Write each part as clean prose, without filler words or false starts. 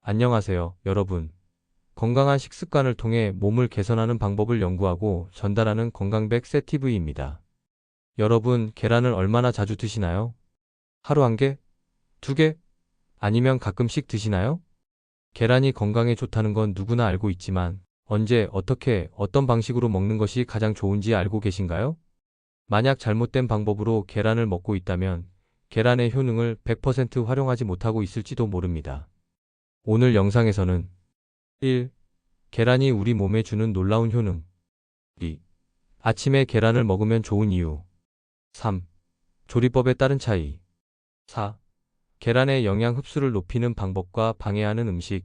안녕하세요, 여러분. 건강한 식습관을 통해 몸을 개선하는 방법을 연구하고 전달하는 건강백 세티브이입니다. 여러분, 계란을 얼마나 자주 드시나요? 하루 한 개? 두 개? 아니면 가끔씩 드시나요? 계란이 건강에 좋다는 건 누구나 알고 있지만 언제, 어떻게, 어떤 방식으로 먹는 것이 가장 좋은지 알고 계신가요? 만약 잘못된 방법으로 계란을 먹고 있다면 계란의 효능을 100% 활용하지 못하고 있을지도 모릅니다. 오늘 영상에서는 1. 계란이 우리 몸에 주는 놀라운 효능. 2. 아침에 계란을 먹으면 좋은 이유. 3. 조리법에 따른 차이. 4. 계란의 영양 흡수를 높이는 방법과 방해하는 음식.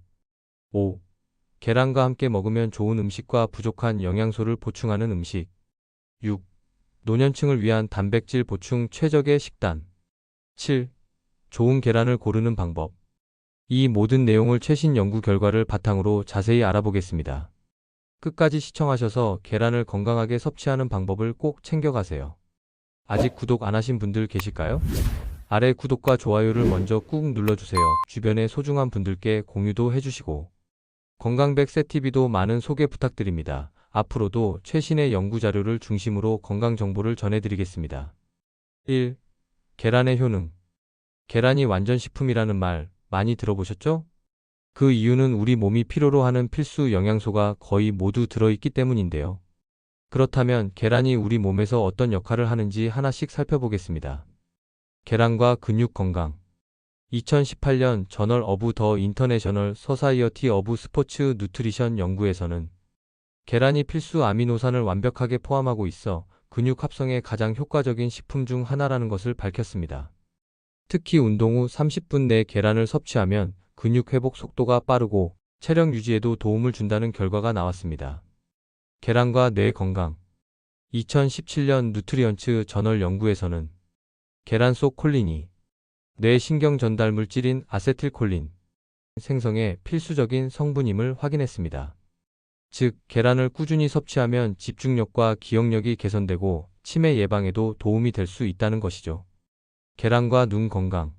5. 계란과 함께 먹으면 좋은 음식과 부족한 영양소를 보충하는 음식. 6. 노년층을 위한 단백질 보충 최적의 식단. 7. 좋은 계란을 고르는 방법. 이 모든 내용을 최신 연구 결과를 바탕으로 자세히 알아보겠습니다. 끝까지 시청하셔서 계란을 건강하게 섭취하는 방법을 꼭 챙겨가세요. 아직 구독 안 하신 분들 계실까요? 아래 구독과 좋아요를 먼저 꾹 눌러주세요. 주변의 소중한 분들께 공유도 해주시고 건강백 세티비도 많은 소개 부탁드립니다. 앞으로도 최신의 연구 자료를 중심으로 건강 정보를 전해드리겠습니다. 1. 계란의 효능. 계란이 완전식품이라는 말 많이 들어보셨죠? 그 이유는 우리 몸이 필요로 하는 필수 영양소가 거의 모두 들어있기 때문인데요. 그렇다면 계란이 우리 몸에서 어떤 역할을 하는지 하나씩 살펴보겠습니다. 계란과 근육 건강. 2018년 저널 오브 더 인터내셔널 소사이어티 오브 스포츠 누트리션 연구에서는 계란이 필수 아미노산을 완벽하게 포함하고 있어 근육 합성에 가장 효과적인 식품 중 하나라는 것을 밝혔습니다. 특히 운동 후 30분 내 계란을 섭취하면 근육 회복 속도가 빠르고 체력 유지에도 도움을 준다는 결과가 나왔습니다. 계란과 뇌 건강. 2017년 누트리언츠 저널 연구에서는 계란 속 콜린이 뇌 신경 전달 물질인 아세틸콜린 생성에 필수적인 성분임을 확인했습니다. 즉, 계란을 꾸준히 섭취하면 집중력과 기억력이 개선되고 치매 예방에도 도움이 될 수 있다는 것이죠. 계란과 눈 건강.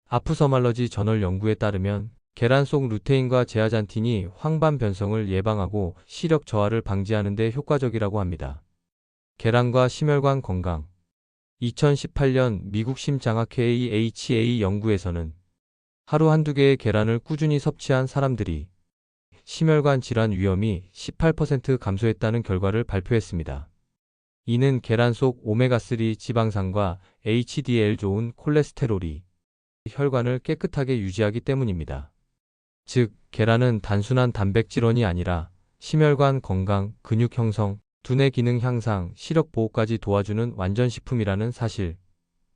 아프서말러지 저널 연구에 따르면 계란 속 루테인과 제아잔틴이 황반 변성을 예방하고 시력 저하를 방지하는 데 효과적이라고 합니다. 계란과 심혈관 건강. 2018년 미국 심장학회 AHA 연구에서는 하루 한두 개의 계란을 꾸준히 섭취한 사람들이 심혈관 질환 위험이 18% 감소했다는 결과를 발표했습니다. 이는 계란 속 오메가3 지방산과 HDL 좋은 콜레스테롤이 혈관을 깨끗하게 유지하기 때문입니다. 즉, 계란은 단순한 단백질원이 아니라 심혈관 건강, 근육 형성, 두뇌 기능 향상, 시력 보호까지 도와주는 완전식품이라는 사실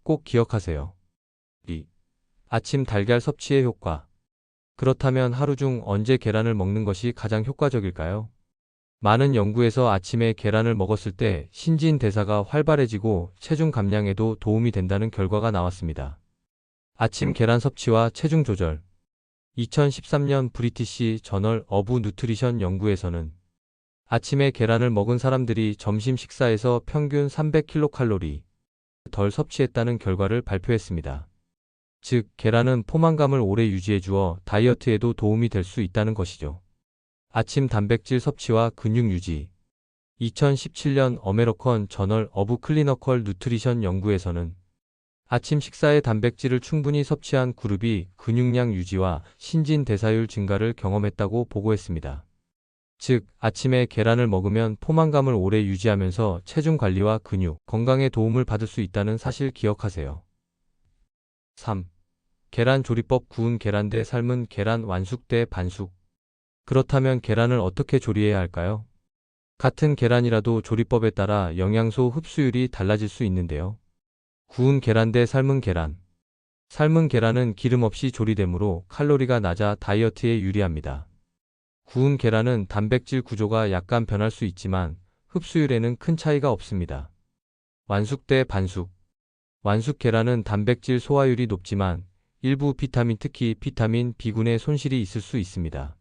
꼭 기억하세요. 2. 아침 달걀 섭취의 효과. 그렇다면 하루 중 언제 계란을 먹는 것이 가장 효과적일까요? 많은 연구에서 아침에 계란을 먹었을 때 신진대사가 활발해지고 체중 감량에도 도움이 된다는 결과가 나왔습니다. 아침 계란 섭취와 체중 조절. 2013년 브리티시 저널 오브 누트리션 연구에서는 아침에 계란을 먹은 사람들이 점심 식사에서 평균 300kcal 덜 섭취했다는 결과를 발표했습니다. 즉, 계란은 포만감을 오래 유지해 주어 다이어트에도 도움이 될 수 있다는 것이죠. 아침 단백질 섭취와 근육 유지. 2017년 어메리컨 저널 오브 클리니컬 누트리션 연구에서는 아침 식사에 단백질을 충분히 섭취한 그룹이 근육량 유지와 신진대사율 증가를 경험했다고 보고했습니다. 즉, 아침에 계란을 먹으면 포만감을 오래 유지하면서 체중 관리와 근육 건강에 도움을 받을 수 있다는 사실 기억하세요. 3. 계란 조리법. 구운 계란 대 삶은 계란, 완숙 대 반숙. 그렇다면 계란을 어떻게 조리해야 할까요? 같은 계란이라도 조리법에 따라 영양소 흡수율이 달라질 수 있는데요. 구운 계란 대 삶은 계란. 삶은 계란은 기름 없이 조리되므로 칼로리가 낮아 다이어트에 유리합니다. 구운 계란은 단백질 구조가 약간 변할 수 있지만 흡수율에는 큰 차이가 없습니다. 완숙 대 반숙. 완숙 계란은 단백질 소화율이 높지만 일부 비타민, 특히 비타민 B군의 손실이 있을 수 있습니다.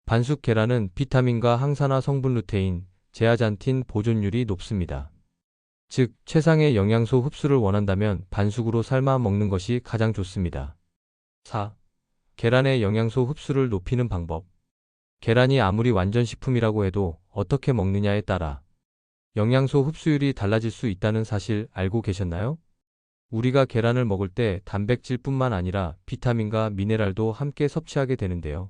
반숙 계란은 비타민과 항산화 성분 루테인, 제아잔틴 보존율이 높습니다. 즉, 최상의 영양소 흡수를 원한다면 반숙으로 삶아 먹는 것이 가장 좋습니다. 4. 계란의 영양소 흡수를 높이는 방법. 계란이 아무리 완전 식품이라고 해도 어떻게 먹느냐에 따라 영양소 흡수율이 달라질 수 있다는 사실 알고 계셨나요? 우리가 계란을 먹을 때 단백질뿐만 아니라 비타민과 미네랄도 함께 섭취하게 되는데요.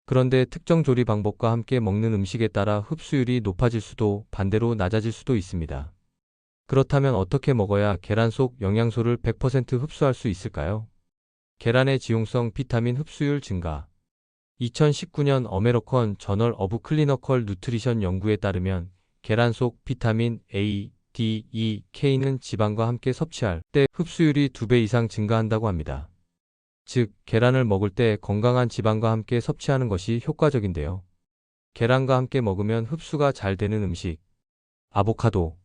그런데 특정 조리 방법과 함께 먹는 음식에 따라 흡수율이 높아질 수도 반대로 낮아질 수도 있습니다. 그렇다면 어떻게 먹어야 계란 속 영양소를 100% 흡수할 수 있을까요? 계란의 지용성 비타민 흡수율 증가. 2019년 어메리컨 저널 오브 클리니컬 누트리션 연구에 따르면 계란 속 비타민 A, D, E, K는 지방과 함께 섭취할 때 흡수율이 2배 이상 증가한다고 합니다. 즉, 계란을 먹을 때 건강한 지방과 함께 섭취하는 것이 효과적인데요. 계란과 함께 먹으면 흡수가 잘 되는 음식. 아보카도.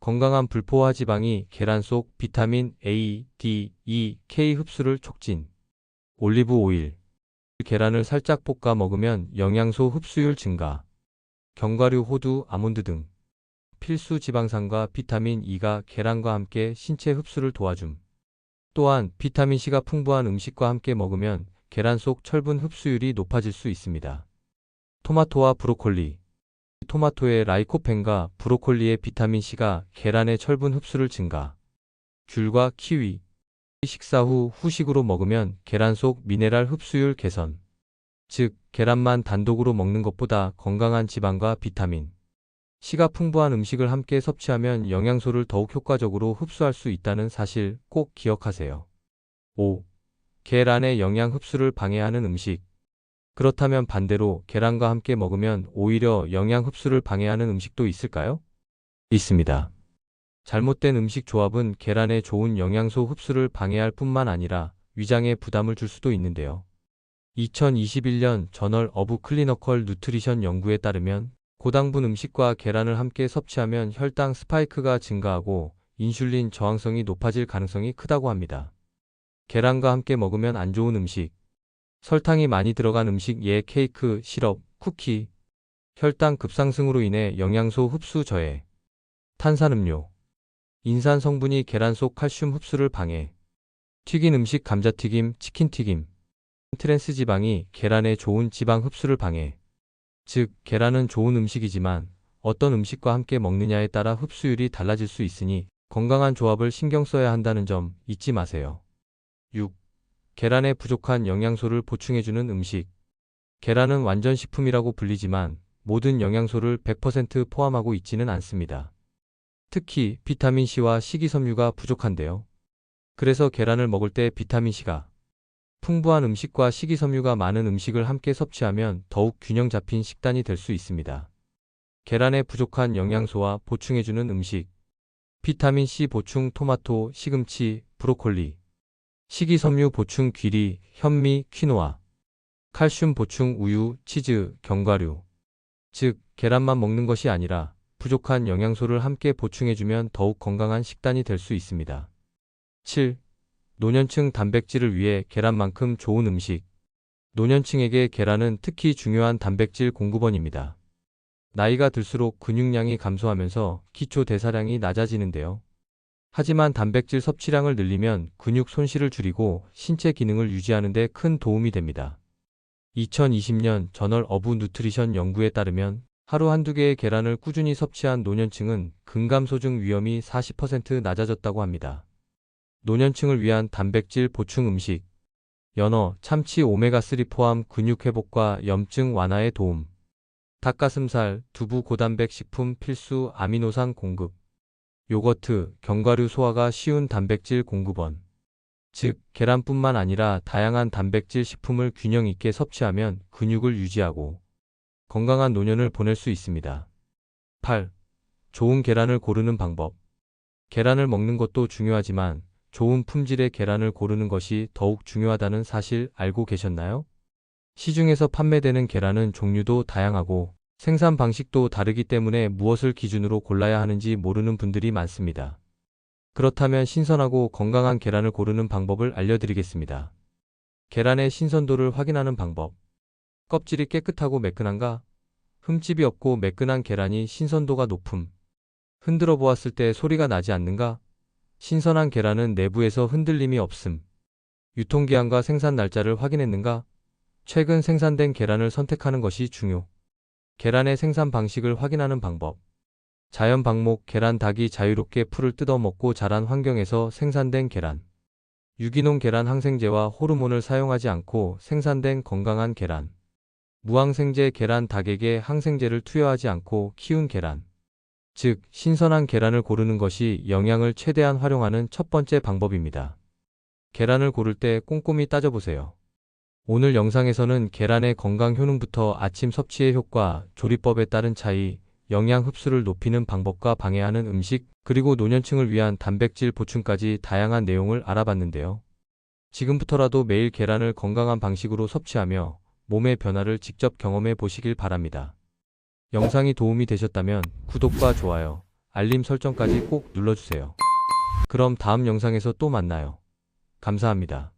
건강한 불포화 지방이 계란 속 비타민 A, D, E, K 흡수를 촉진. 올리브 오일. 계란을 살짝 볶아 먹으면 영양소 흡수율 증가. 견과류, 호두, 아몬드 등 필수 지방산과 비타민 E가 계란과 함께 신체 흡수를 도와줌. 또한 비타민C가 풍부한 음식과 함께 먹으면 계란 속 철분 흡수율이 높아질 수 있습니다. 토마토와 브로콜리. 토마토의 라이코펜과 브로콜리의 비타민C가 계란의 철분 흡수를 증가. 귤과 키위. 식사 후 후식으로 먹으면 계란 속 미네랄 흡수율 개선. 즉, 계란만 단독으로 먹는 것보다 건강한 지방과 비타민 C가 풍부한 음식을 함께 섭취하면 영양소를 더욱 효과적으로 흡수할 수 있다는 사실 꼭 기억하세요. 5. 계란의 영양 흡수를 방해하는 음식. 그렇다면 반대로 계란과 함께 먹으면 오히려 영양 흡수를 방해하는 음식도 있을까요? 있습니다. 잘못된 음식 조합은 계란의 좋은 영양소 흡수를 방해할 뿐만 아니라 위장에 부담을 줄 수도 있는데요. 2021년 저널 오브 클리니컬 누트리션 연구에 따르면 고당분 음식과 계란을 함께 섭취하면 혈당 스파이크가 증가하고 인슐린 저항성이 높아질 가능성이 크다고 합니다. 계란과 함께 먹으면 안 좋은 음식. 설탕이 많이 들어간 음식, 예 케이크, 시럽, 쿠키. 혈당 급상승으로 인해 영양소 흡수 저해. 탄산음료. 인산 성분이 계란 속 칼슘 흡수를 방해. 튀긴 음식, 감자튀김, 치킨튀김. 트랜스 지방이 계란의 좋은 지방 흡수를 방해. 즉, 계란은 좋은 음식이지만 어떤 음식과 함께 먹느냐에 따라 흡수율이 달라질 수 있으니 건강한 조합을 신경 써야 한다는 점 잊지 마세요. 6. 계란에 부족한 영양소를 보충해주는 음식. 계란은 완전 식품이라고 불리지만 모든 영양소를 100% 포함하고 있지는 않습니다. 특히 비타민C와 식이섬유가 부족한데요. 그래서 계란을 먹을 때 비타민C가 풍부한 음식과 식이섬유가 많은 음식을 함께 섭취하면 더욱 균형 잡힌 식단이 될 수 있습니다. 계란에 부족한 영양소와 보충해주는 음식. 비타민C 보충 토마토, 시금치, 브로콜리. 식이섬유 보충 귀리, 현미, 퀴노아. 칼슘 보충 우유, 치즈, 견과류. 즉, 계란만 먹는 것이 아니라 부족한 영양소를 함께 보충해주면 더욱 건강한 식단이 될 수 있습니다. 7. 노년층 단백질을 위해 계란만큼 좋은 음식. 노년층에게 계란은 특히 중요한 단백질 공급원입니다. 나이가 들수록 근육량이 감소하면서 기초 대사량이 낮아지는데요. 하지만 단백질 섭취량을 늘리면 근육 손실을 줄이고 신체 기능을 유지하는 데 큰 도움이 됩니다. 2020년 저널 오브 누트리션 연구에 따르면 하루 한두 개의 계란을 꾸준히 섭취한 노년층은 근감소증 위험이 40% 낮아졌다고 합니다. 노년층을 위한 단백질 보충 음식. 연어, 참치 오메가3 포함 근육 회복과 염증 완화에 도움. 닭가슴살, 두부 고단백 식품 필수 아미노산 공급. 요거트, 견과류 소화가 쉬운 단백질 공급원. 즉, 계란뿐만 아니라 다양한 단백질 식품을 균형 있게 섭취하면 근육을 유지하고 건강한 노년을 보낼 수 있습니다. 8. 좋은 계란을 고르는 방법. 계란을 먹는 것도 중요하지만 좋은 품질의 계란을 고르는 것이 더욱 중요하다는 사실 알고 계셨나요? 시중에서 판매되는 계란은 종류도 다양하고 생산 방식도 다르기 때문에 무엇을 기준으로 골라야 하는지 모르는 분들이 많습니다. 그렇다면 신선하고 건강한 계란을 고르는 방법을 알려드리겠습니다. 계란의 신선도를 확인하는 방법. 껍질이 깨끗하고 매끈한가? 흠집이 없고 매끈한 계란이 신선도가 높음. 흔들어 보았을 때 소리가 나지 않는가? 신선한 계란은 내부에서 흔들림이 없음. 유통기한과 생산 날짜를 확인했는가? 최근 생산된 계란을 선택하는 것이 중요. 계란의 생산 방식을 확인하는 방법. 자연 방목 계란 닭이 자유롭게 풀을 뜯어 먹고 자란 환경에서 생산된 계란. 유기농 계란 항생제와 호르몬을 사용하지 않고 생산된 건강한 계란. 무항생제 계란 닭에게 항생제를 투여하지 않고 키운 계란. 즉, 신선한 계란을 고르는 것이 영양을 최대한 활용하는 첫 번째 방법입니다. 계란을 고를 때 꼼꼼히 따져보세요. 오늘 영상에서는 계란의 건강 효능부터 아침 섭취의 효과, 조리법에 따른 차이, 영양 흡수를 높이는 방법과 방해하는 음식, 그리고 노년층을 위한 단백질 보충까지 다양한 내용을 알아봤는데요. 지금부터라도 매일 계란을 건강한 방식으로 섭취하며 몸의 변화를 직접 경험해 보시길 바랍니다. 영상이 도움이 되셨다면 구독과 좋아요, 알림 설정까지 꼭 눌러주세요. 그럼 다음 영상에서 또 만나요. 감사합니다.